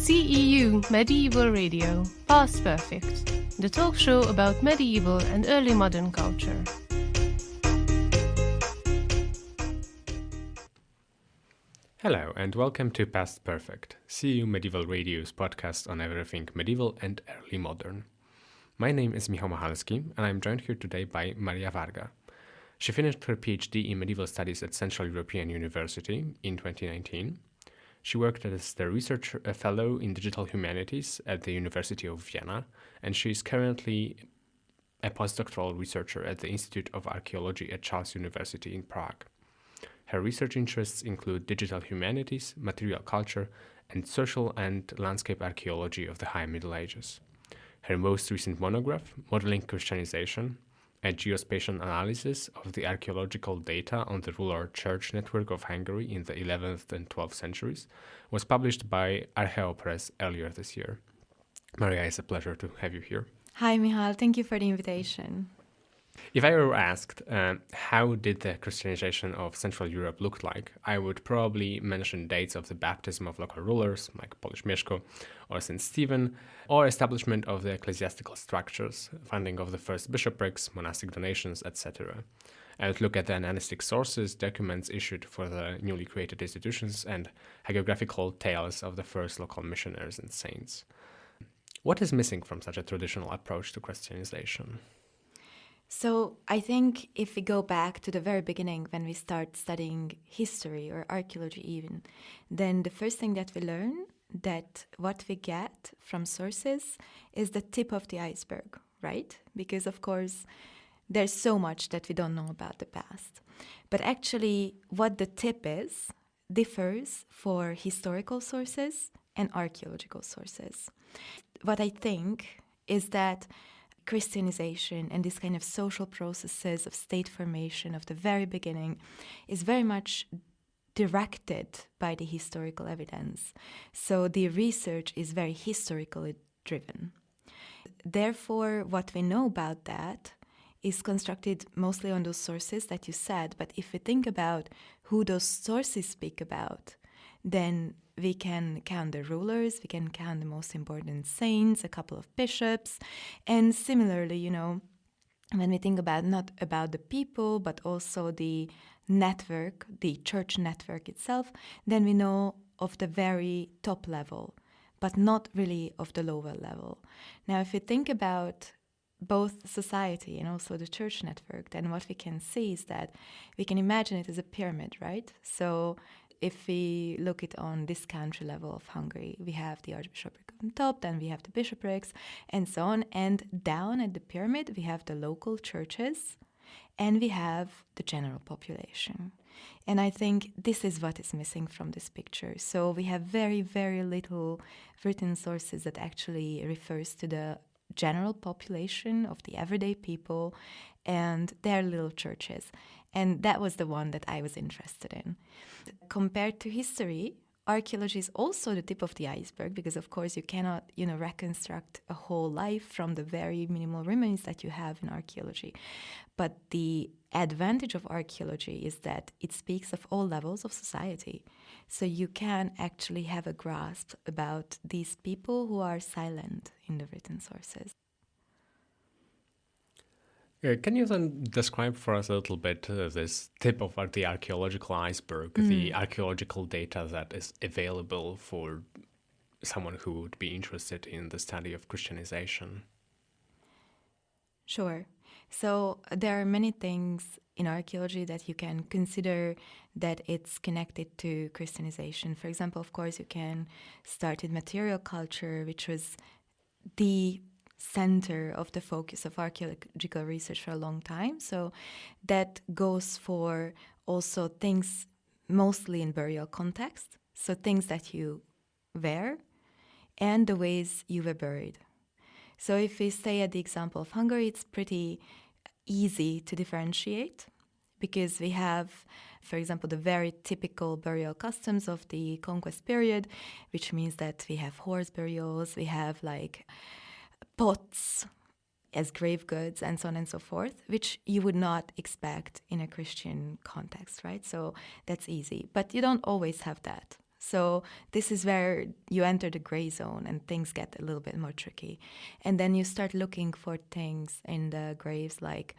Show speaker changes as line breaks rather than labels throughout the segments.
CEU Medieval Radio, Past Perfect, the talk show about medieval and early modern culture.
Hello and welcome to Past Perfect, CEU Medieval Radio's podcast on everything medieval and early modern. My name is Michał Machalski and I'm joined here today by Mária Vargha. She finished her PhD in medieval studies at Central European University in 2019. She worked as the research fellow in digital humanities at the University of Vienna, and she is currently a postdoctoral researcher at the Institute of Archaeology at Charles University in Prague. Her research interests include digital humanities, material culture, and social and landscape archaeology of the High Middle Ages. Her most recent monograph, Modeling Christianization, a geospatial analysis of the archaeological data on the rural church network of Hungary in the 11th and 12th centuries, was published by Archeo Press earlier this year. Mária, it's a pleasure to have you here.
Hi, Michal. Thank you for the invitation.
If I were asked how did the Christianization of Central Europe look like, I would probably mention dates of the baptism of local rulers, like Polish Mieszko or St. Stephen, or establishment of the ecclesiastical structures, founding of the first bishoprics, monastic donations, etc. I would look at the ananistic sources, documents issued for the newly created institutions, and hagiographical tales of the first local missionaries and saints. What is missing from such a traditional approach to Christianization?
So I think if we go back to the very beginning, when we start studying history or archaeology even, then the first thing that we learn that what we get from sources is the tip of the iceberg, right? Because of course, there's so much that we don't know about the past. But actually, what the tip is differs for historical sources and archaeological sources. What I think is that Christianization and this kind of social processes of state formation of the very beginning is very much directed by the historical evidence. So the research is very historically driven. Therefore, what we know about that is constructed mostly on those sources that you said. But if we think about who those sources speak about, then we can count the rulers, we can count the most important saints, a couple of bishops, and similarly, when we think about not about the people, but also the network, the church network itself, then we know of the very top level, but not really of the lower level. Now, if we think about both society and also the church network, then what we can see is that we can imagine it as a pyramid, right? So if we look it on this country level of Hungary, we have the archbishopric on top, then we have the bishoprics, and so on. And down at the pyramid, we have the local churches, and we have the general population. And I think this is what is missing from this picture. So we have very, very little written sources that actually refers to the general population of the everyday people and their little churches. And that was the one that I was interested in. Compared to history, archaeology is also the tip of the iceberg because, of course, you cannot, reconstruct a whole life from the very minimal remains that you have in archaeology. But the advantage of archaeology is that it speaks of all levels of society. So you can actually have a grasp about these people who are silent in the written sources.
Can you then describe for us a little bit this tip of the archaeological iceberg, the archaeological data that is available for someone who would be interested in the study of Christianization?
Sure. So there are many things in archaeology that you can consider that it's connected to Christianization. For example, of course, you can start with material culture, which was the center of the focus of archaeological research for a long time. So that goes for also things mostly in burial context, so things that you wear and the ways you were buried. So if we stay at the example of Hungary, it's pretty easy to differentiate because we have, for example, the very typical burial customs of the conquest period, which means that we have horse burials, we have pots as grave goods and so on and so forth, which you would not expect in a Christian context, right? So that's easy. But you don't always have that. So this is where you enter the gray zone and things get a little bit more tricky. And then you start looking for things in the graves like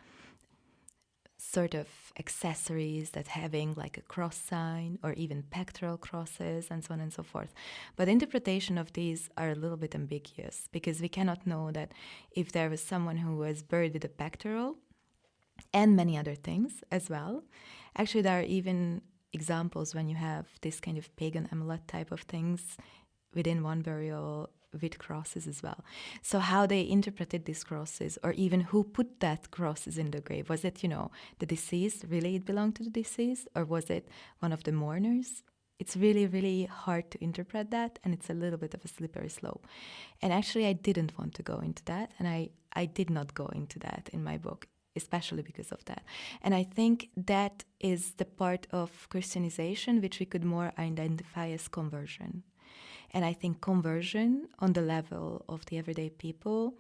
sort of accessories that having like a cross sign or even pectoral crosses and so on and so forth. But interpretation of these are a little bit ambiguous because we cannot know that if there was someone who was buried with a pectoral and many other things as well. Actually, there are even examples when you have this kind of pagan amulet type of things within one burial with crosses as well. So how they interpreted these crosses, or even who put that crosses in the grave. Was it, the deceased, really it belonged to the deceased, or was it one of the mourners? It's really, really hard to interpret that, and it's a little bit of a slippery slope. And actually, I didn't want to go into that, and I did not go into that in my book, especially because of that. And I think that is the part of Christianization which we could more identify as conversion. And I think conversion on the level of the everyday people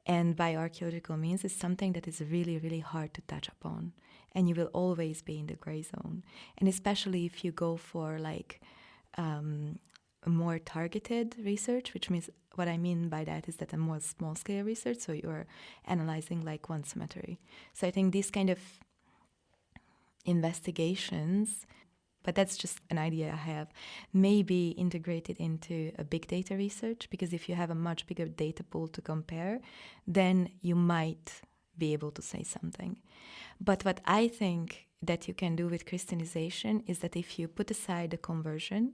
and by archaeological means is something that is really, really hard to touch upon. And you will always be in the gray zone. And especially if you go for like a more targeted research, which means what I mean by that is that a more small scale research. So you're analyzing like one cemetery. So I think these kind of investigations, but that's just an idea I have, may be integrated into a big data research, because if you have a much bigger data pool to compare, then you might be able to say something. But what I think that you can do with Christianization is that if you put aside the conversion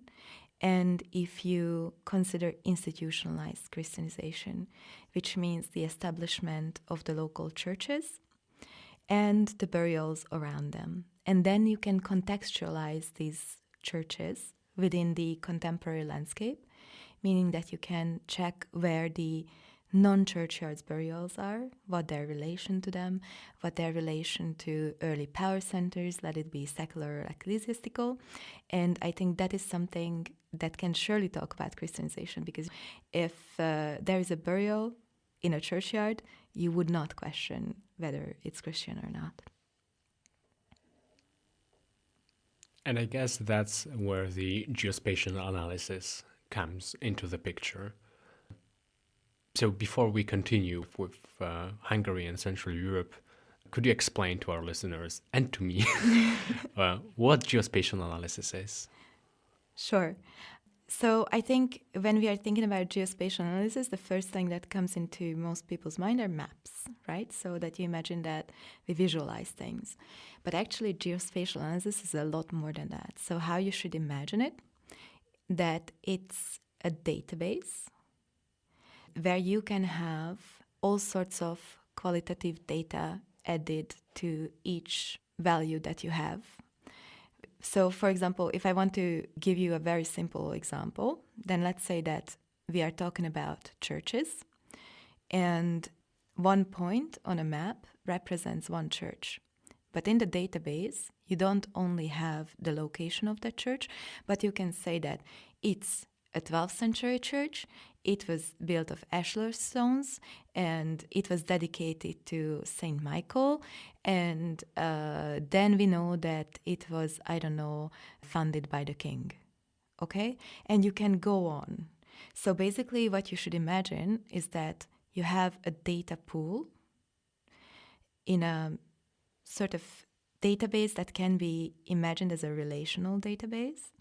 and if you consider institutionalized Christianization, which means the establishment of the local churches and the burials around them, and then you can contextualize these churches within the contemporary landscape, meaning that you can check where the non-churchyards burials are, what their relation to them, what their relation to early power centers, let it be secular or ecclesiastical. And I think that is something that can surely talk about Christianization, because if there is a burial in a churchyard, you would not question whether it's Christian or not.
And I guess that's where the geospatial analysis comes into the picture. So before we continue with Hungary and Central Europe, could you explain to our listeners and to me what geospatial analysis is?
Sure. So I think when we are thinking about geospatial analysis, the first thing that comes into most people's mind are maps, right? So that you imagine that we visualize things. But actually, geospatial analysis is a lot more than that. So how you should imagine it, that it's a database where you can have all sorts of qualitative data added to each value that you have. So, for example, if I want to give you a very simple example, then let's say that we are talking about churches, and one point on a map represents one church. But in the database, you don't only have the location of that church, but you can say that it's a 12th century church, it was built of ashlar stones, and it was dedicated to Saint Michael, and then we know that it was, funded by the king, okay? And you can go on. So basically what you should imagine is that you have a data pool in a sort of database that can be imagined as a relational database,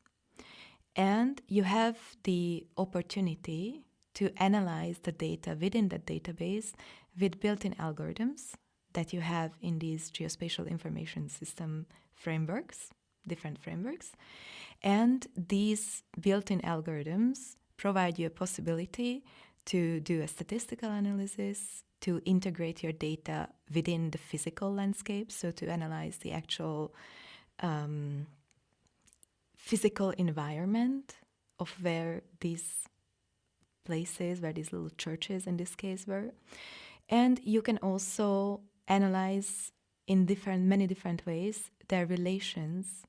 and you have the opportunity to analyze the data within that database with built-in algorithms that you have in these geospatial information system frameworks, different frameworks. And these built-in algorithms provide you a possibility to do a statistical analysis, to integrate your data within the physical landscape, so to analyze the actual physical environment of where these places, where these little churches in this case were. And you can also analyze in many different ways their relations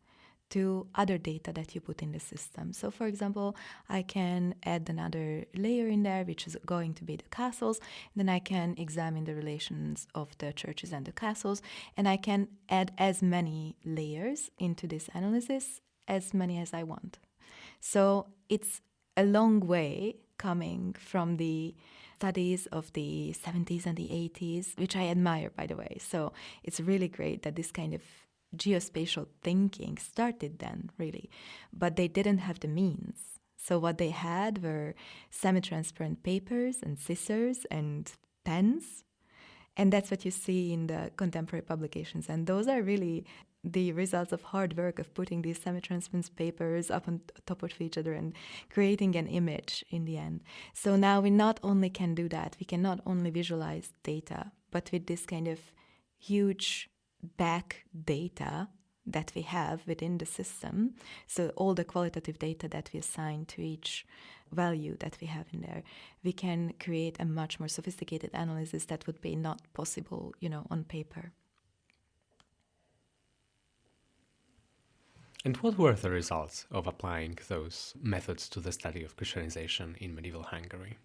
to other data that you put in the system. So for example, I can add another layer in there, which is going to be the castles. Then I can examine the relations of the churches and the castles, and I can add as many layers into this analysis, as many as I want. So it's a long way coming from the studies of the 70s and the 80s, which I admire, by the way. So it's really great that this kind of geospatial thinking started then, really. But they didn't have the means. So what they had were semi-transparent papers and scissors and pens. And that's what you see in the contemporary publications. And those are really the results of hard work of putting these semi-transparent papers up on top of each other and creating an image in the end. So now we not only can do that, we can not only visualize data, but with this kind of huge back data that we have within the system, so all the qualitative data that we assign to each value that we have in there, we can create a much more sophisticated analysis that would be not possible, on paper.
And what were the results of applying those methods to the study of Christianization in medieval Hungary?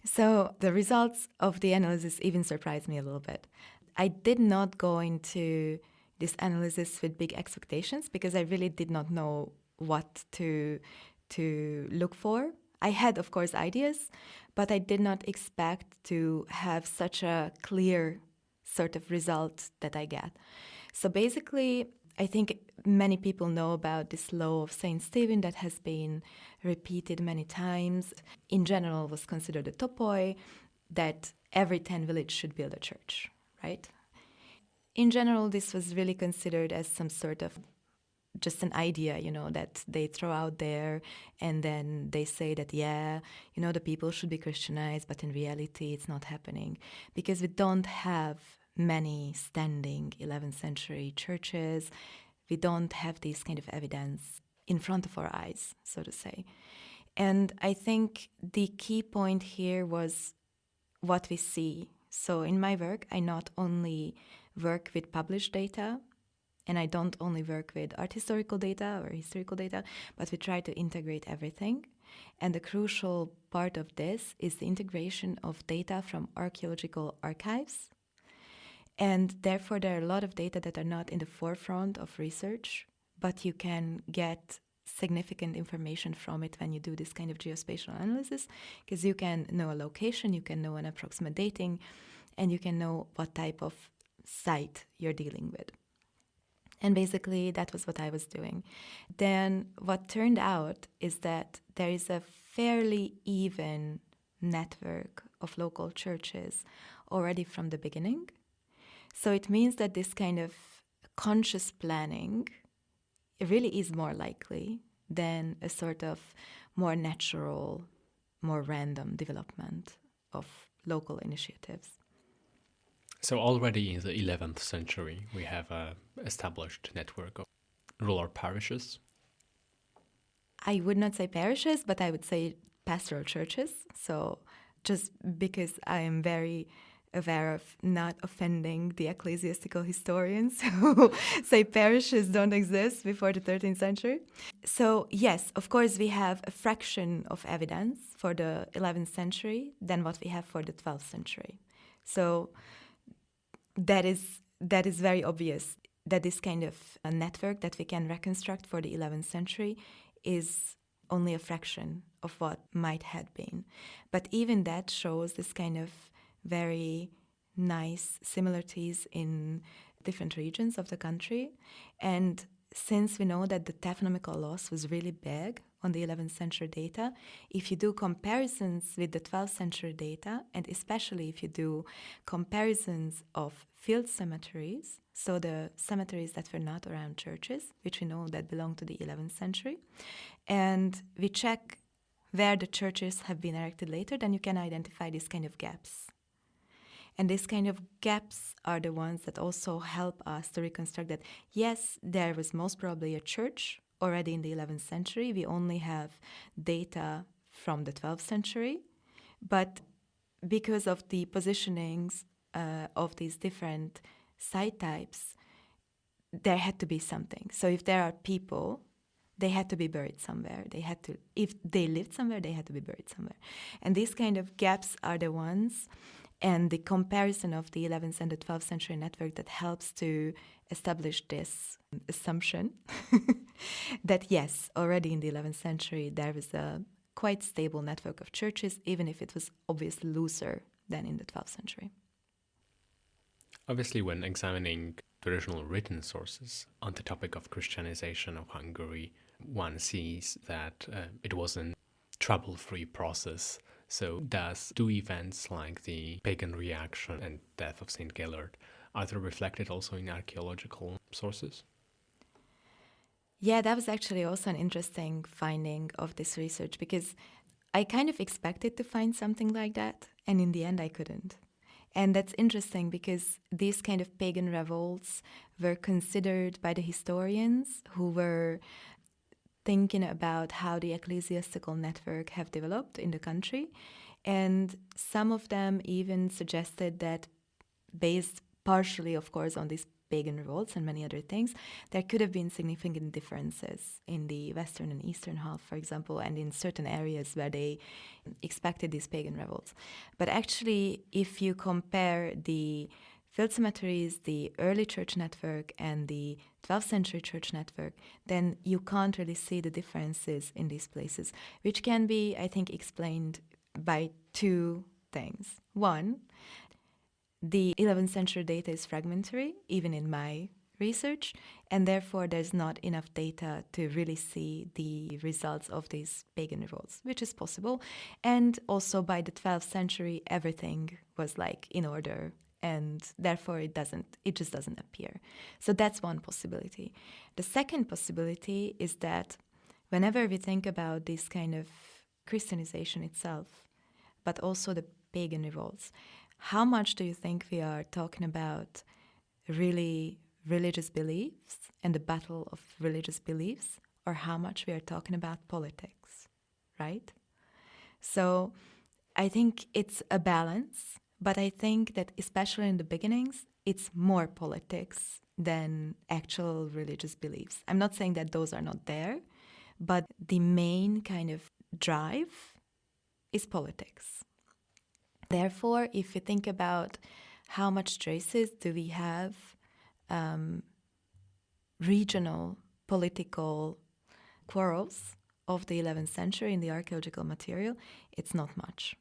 So the results of the analysis even surprised me a little bit. I did not go into this analysis with big expectations because I really did not know what to look for. I had, of course, ideas, but I did not expect to have such a clear sort of result that I get. So basically, I think many people know about this law of Saint Stephen that has been repeated many times. In general, was considered a topoi, that every 10 villages should build a church, right? In general, this was really considered as some sort of just an idea, that they throw out there, and then they say that, the people should be Christianized, but in reality, it's not happening because we don't have many standing 11th century churches. We don't have this kind of evidence in front of our eyes, so to say. And I think the key point here was what we see. So in my work, I not only work with published data, and I don't only work with art historical data or historical data, but we try to integrate everything. And the crucial part of this is the integration of data from archaeological archives. And therefore, there are a lot of data that are not in the forefront of research, but you can get significant information from it when you do this kind of geospatial analysis, because you can know a location, you can know an approximate dating, and you can know what type of site you're dealing with. And basically, that was what I was doing. Then what turned out is that there is a fairly even network of local churches already from the beginning. So it means that this kind of conscious planning really is more likely than a sort of more natural, more random development of local initiatives.
So already in the 11th century, we have an established network of rural parishes.
I would not say parishes, but I would say pastoral churches. So just because I am very aware of not offending the ecclesiastical historians who say parishes don't exist before the 13th century. So yes, of course, we have a fraction of evidence for the 11th century than what we have for the 12th century. So that is very obvious that this kind of a network that we can reconstruct for the 11th century is only a fraction of what might have been. But even that shows this kind of very nice similarities in different regions of the country. And since we know that the taphonomical loss was really big on the 11th century data, if you do comparisons with the 12th century data, and especially if you do comparisons of field cemeteries, so the cemeteries that were not around churches, which we know that belong to the 11th century, and we check where the churches have been erected later, then you can identify these kind of gaps. And these kind of gaps are the ones that also help us to reconstruct that, yes, there was most probably a church already in the 11th century. We only have data from the 12th century. But because of the positionings of these different site types, there had to be something. So if there are people, they had to be buried somewhere. If they lived somewhere, they had to be buried somewhere. And these kind of gaps are the ones, and the comparison of the 11th and the 12th century network that helps to established this assumption that yes, already in the 11th century there was a quite stable network of churches, even if it was obviously looser than in the 12th century.
Obviously, when examining the original written sources on the topic of Christianization of Hungary, one sees that it wasn't trouble-free process. So do events like the pagan reaction and death of Saint Gellert, are they reflected also in archaeological sources?
Yeah, that was actually also an interesting finding of this research, because I kind of expected to find something like that, and in the end I couldn't. And that's interesting because these kind of pagan revolts were considered by the historians who were thinking about how the ecclesiastical network have developed in the country. And some of them even suggested that, based partially, of course, on these pagan revolts and many other things, there could have been significant differences in the western and eastern half, for example, and in certain areas where they expected these pagan revolts. But actually, if you compare the field cemeteries, the early church network, and the 12th century church network, then you can't really see the differences in these places, which can be, I think, explained by two things. One, the 11th century data is fragmentary, even in my research, and therefore there's not enough data to really see the results of these pagan revolts, which is possible. And also by the 12th century, everything was like in order, and therefore it just doesn't appear. So that's one possibility. The second possibility is that whenever we think about this kind of Christianization itself, but also the pagan revolts, how much do you think we are talking about really religious beliefs and the battle of religious beliefs, or how much we are talking about politics, right? So I think it's a balance, but I think that especially in the beginnings, it's more politics than actual religious beliefs. I'm not saying that those are not there, but the main kind of drive is politics. Therefore, if you think about how much traces do we have regional political quarrels of the 11th century in the archaeological material, it's not much.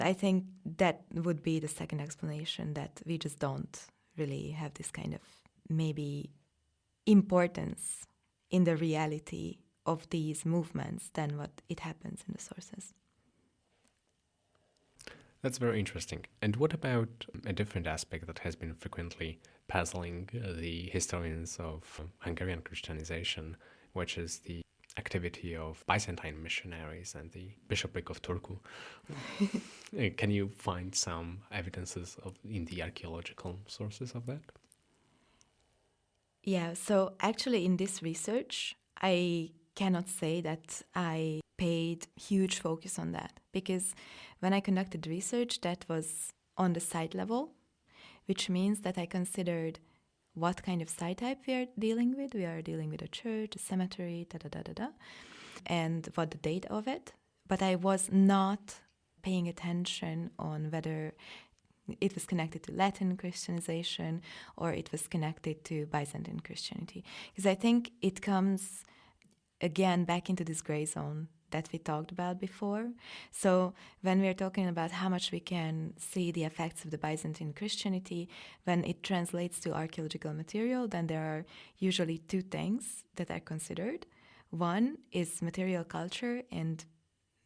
I think that would be the second explanation, that we just don't really have this kind of maybe importance in the reality of these movements than what it happens in the sources.
That's very interesting. And what about a different aspect that has been frequently puzzling the historians of Hungarian Christianization, which is the activity of Byzantine missionaries and the bishopric of Turku? Can you find some evidences in the archaeological sources of that?
Yeah, so actually in this research, I cannot say that I paid huge focus on that, because when I conducted research, that was on the site level, which means that I considered what kind of site type we are dealing with. We are dealing with a church, a cemetery, and what the date of it. But I was not paying attention on whether it was connected to Latin Christianization or it was connected to Byzantine Christianity. Because I think it comes again back into this gray zone that we talked about before. So when we're talking about how much we can see the effects of the Byzantine Christianity, when it translates to archaeological material, then there are usually two things that are considered. One is material culture, and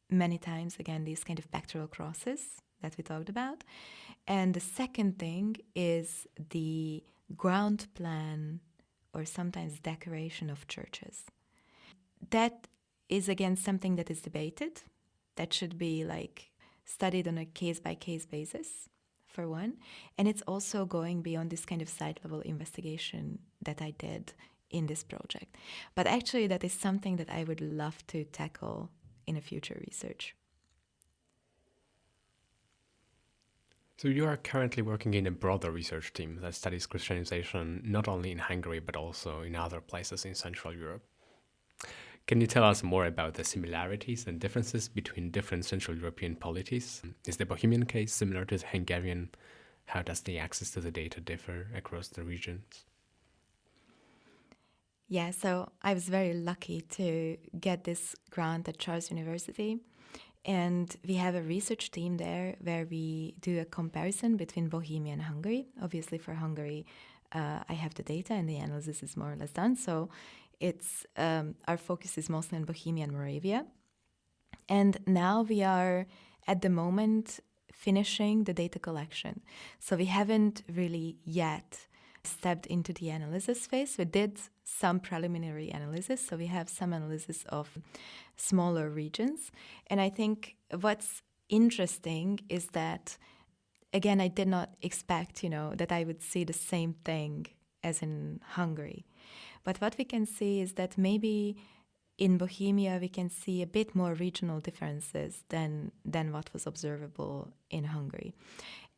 many times, again, these kind of pectoral crosses that we talked about. And the second thing is the ground plan, or sometimes decoration of churches. That is again something that is debated, that should be like studied on a case-by-case basis, for one. And it's also going beyond this kind of site-level investigation that I did in this project. But actually that is something that I would love to tackle in a future research.
So you are currently working in a broader research team that studies Christianization not only in Hungary but also in other places in Central Europe. Can you tell us more about the similarities and differences between different Central European polities? Is the Bohemian case similar to the Hungarian? How does the access to the data differ across the regions?
Yeah, so I was very lucky to get this grant at Charles University. And we have a research team there where we do a comparison between Bohemia and Hungary. Obviously, for Hungary, I have the data and the analysis is more or less done. So it's our focus is mostly on Bohemia and Moravia. And now we are at the moment finishing the data collection. So we haven't really yet stepped into the analysis phase. We did some preliminary analysis, so we have some analysis of smaller regions. And I think what's interesting is that, again, I did not expect, that I would see the same thing as in Hungary. But what we can see is that maybe in Bohemia, we can see a bit more regional differences than what was observable in Hungary.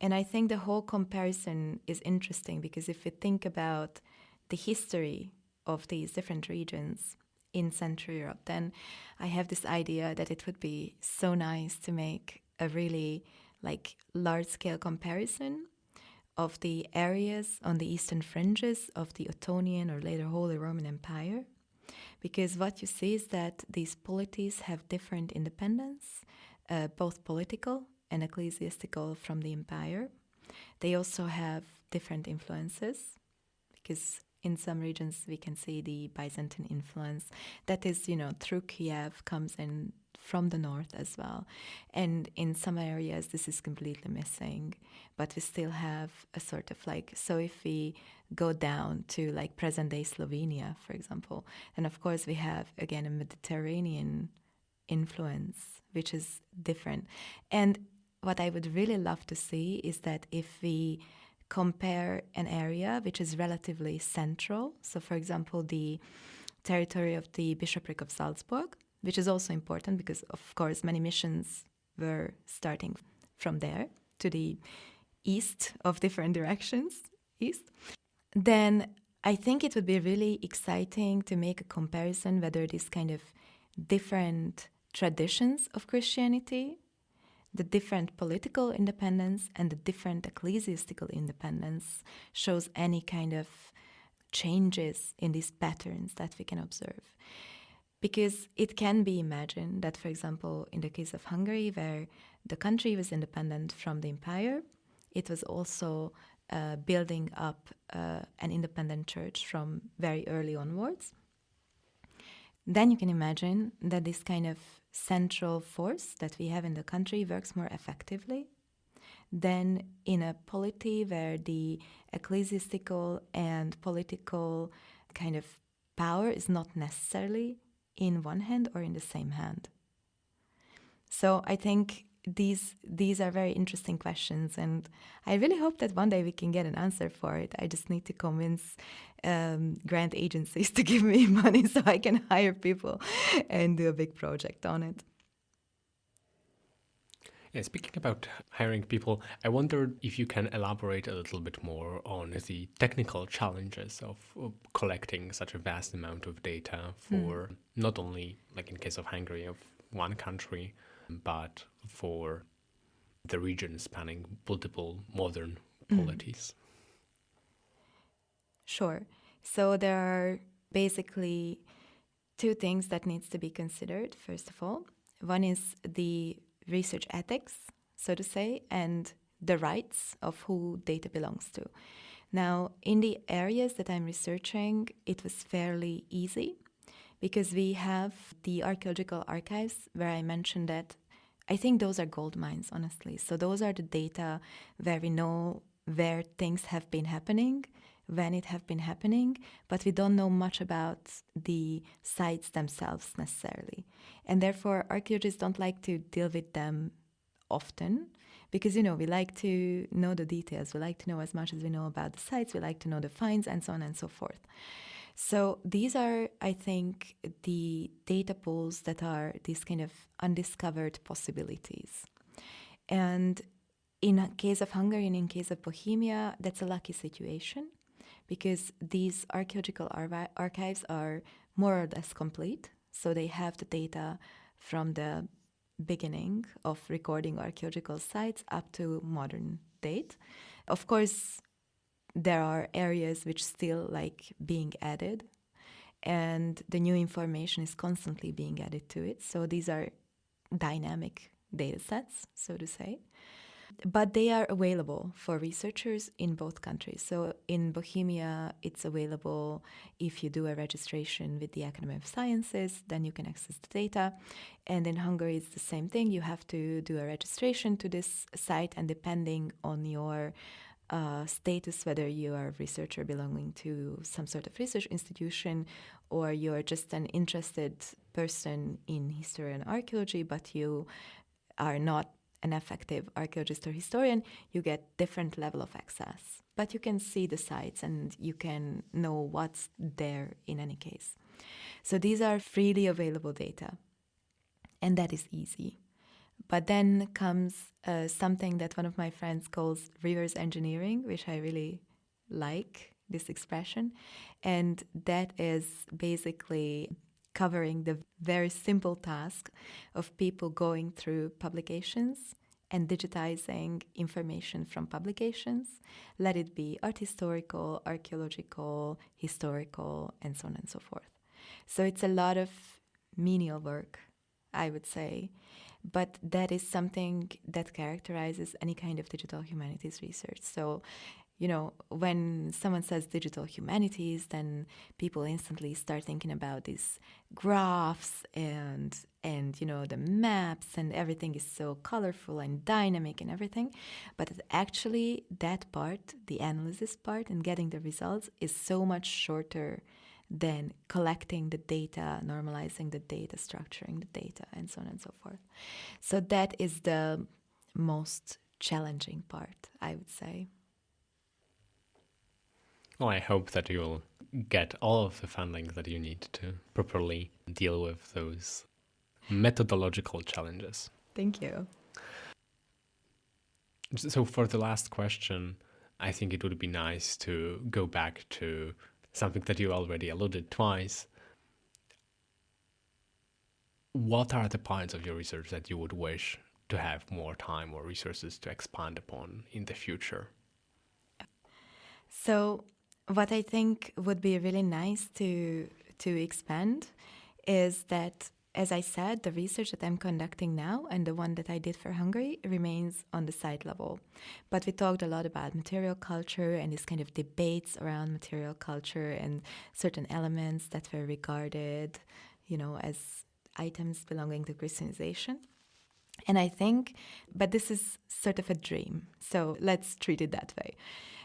And I think the whole comparison is interesting because if we think about the history of these different regions in Central Europe, then I have this idea that it would be so nice to make a really large-scale comparison of the areas on the eastern fringes of the Ottonian or later Holy Roman Empire. Because what you see is that these polities have different independence, both political and ecclesiastical from the empire. They also have different influences, because in some regions we can see the Byzantine influence. That is, through Kiev comes in from the north as well. And in some areas this is completely missing, but we still have a sort of so if we go down to present-day Slovenia, for example, then of course we have, again, a Mediterranean influence, which is different. And what I would really love to see is that if we compare an area which is relatively central, so for example, the territory of the Bishopric of Salzburg, which is also important because, of course, many missions were starting from there to the east of different directions, east, then I think it would be really exciting to make a comparison whether these kind of different traditions of Christianity, the different political independence and the different ecclesiastical independence shows any kind of changes in these patterns that we can observe. Because it can be imagined that, for example, in the case of Hungary, where the country was independent from the empire, it was also building up an independent church from very early onwards. Then you can imagine that this kind of central force that we have in the country works more effectively than in a polity where the ecclesiastical and political kind of power is not necessarily in one hand or in the same hand. So I think these are very interesting questions, and I really hope that one day we can get an answer for it. I just need to convince grant agencies to give me money so I can hire people and do a big project on it.
Yeah, speaking about hiring people, I wondered if you can elaborate a little bit more on the technical challenges of collecting such a vast amount of data for not only, like in case of Hungary, of one country, but for the region spanning multiple modern polities.
Sure. So there are basically two things that needs to be considered, first of all. One is the research ethics, so to say, and the rights of who data belongs to. Now, in the areas that I'm researching, it was fairly easy because we have the archaeological archives where I mentioned that I think those are gold mines, honestly. So those are the data where we know where things have been happening, when it have been happening, but we don't know much about the sites themselves necessarily. And therefore, archaeologists don't like to deal with them often because, we like to know the details. We like to know as much as we know about the sites. We like to know the finds and so on and so forth. So these are, I think, the data pools that are these kind of undiscovered possibilities. And in case of Hungary and in case of Bohemia, that's a lucky situation because these archaeological archives are more or less complete. So they have the data from the beginning of recording archaeological sites up to modern date. Of course, there are areas which still being added. and the new information is constantly being added to it. So these are dynamic data sets, so to say. But they are available for researchers in both countries. So in Bohemia, it's available if you do a registration with the Academy of Sciences, then you can access the data. And in Hungary, it's the same thing. You have to do a registration to this site, and depending on your status, whether you are a researcher belonging to some sort of research institution or you're just an interested person in history and archaeology, but you are not an effective archaeologist or historian, you get different level of access. But you can see the sites and you can know what's there in any case. So these are freely available data, and that is easy. But then comes something that one of my friends calls reverse engineering, which I really like, this expression. And that is basically covering the very simple task of people going through publications and digitizing information from publications, let it be art historical, archaeological, historical, and so on and so forth. So it's a lot of menial work, I would say, but that is something that characterizes any kind of digital humanities research. So, you know, when someone says digital humanities, then people instantly start thinking about these graphs and you know, the maps, and everything is so colorful and dynamic and everything. But actually that part, the analysis part and getting the results, is so much shorter than collecting the data, normalizing the data, structuring the data, and so on and so forth. So that is the most challenging part, I would say.
Well, I hope that you will get all of the funding that you need to properly deal with those methodological challenges.
Thank you.
So for the last question, I think it would be nice to go back to something that you already alluded twice. What are the parts of your research that you would wish to have more time or resources to expand upon in the future?
So what I think would be really nice to expand is that, as I said, the research that I'm conducting now and the one that I did for Hungary remains on the site level. But we talked a lot about material culture and these kind of debates around material culture and certain elements that were regarded, you know, as items belonging to Christianization. And I think, but this is sort of a dream, so let's treat it that way.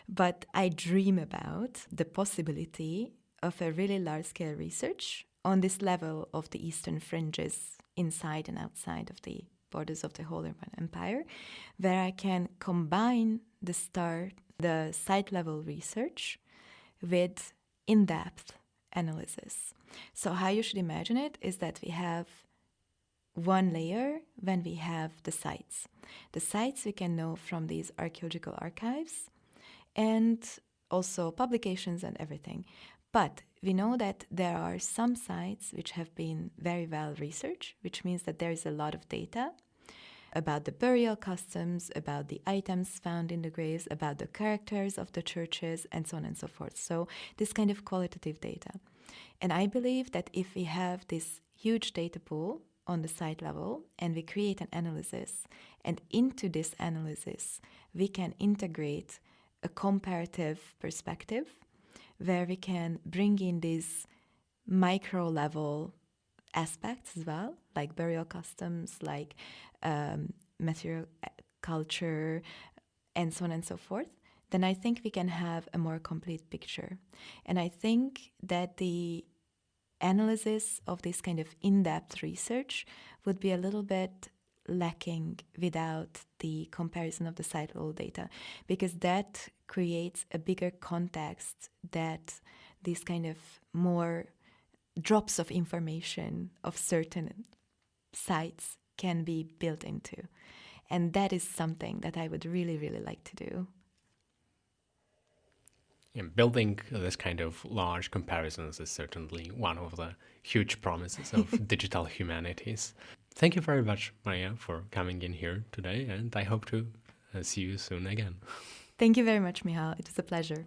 But I dream about the possibility of a really large-scale research on this level of the eastern fringes inside and outside of the borders of the Holy Roman Empire, where I can combine the site-level research with in-depth analysis. So how you should imagine it is that we have one layer when we have the sites. The sites we can know from these archaeological archives and also publications and everything. But we know that there are some sites which have been very well researched, which means that there is a lot of data about the burial customs, about the items found in the graves, about the characters of the churches, and so on and so forth. So this kind of qualitative data. And I believe that if we have this huge data pool on the site level and we create an analysis, and into this analysis we can integrate a comparative perspective where we can bring in these micro level aspects as well, like burial customs, like material culture, and so on and so forth, then I think we can have a more complete picture. And I think that the analysis of this kind of in-depth research would be a little bit lacking without the comparison of the site-level data, because that creates a bigger context that these kind of more drops of information of certain sites can be built into. And that is something that I would really, really like to do.
Yeah, building this kind of large comparisons is certainly one of the huge promises of digital humanities. Thank you very much, Mária, for coming in here today, and I hope to see you soon again.
Thank you very much, Michal. It was a pleasure.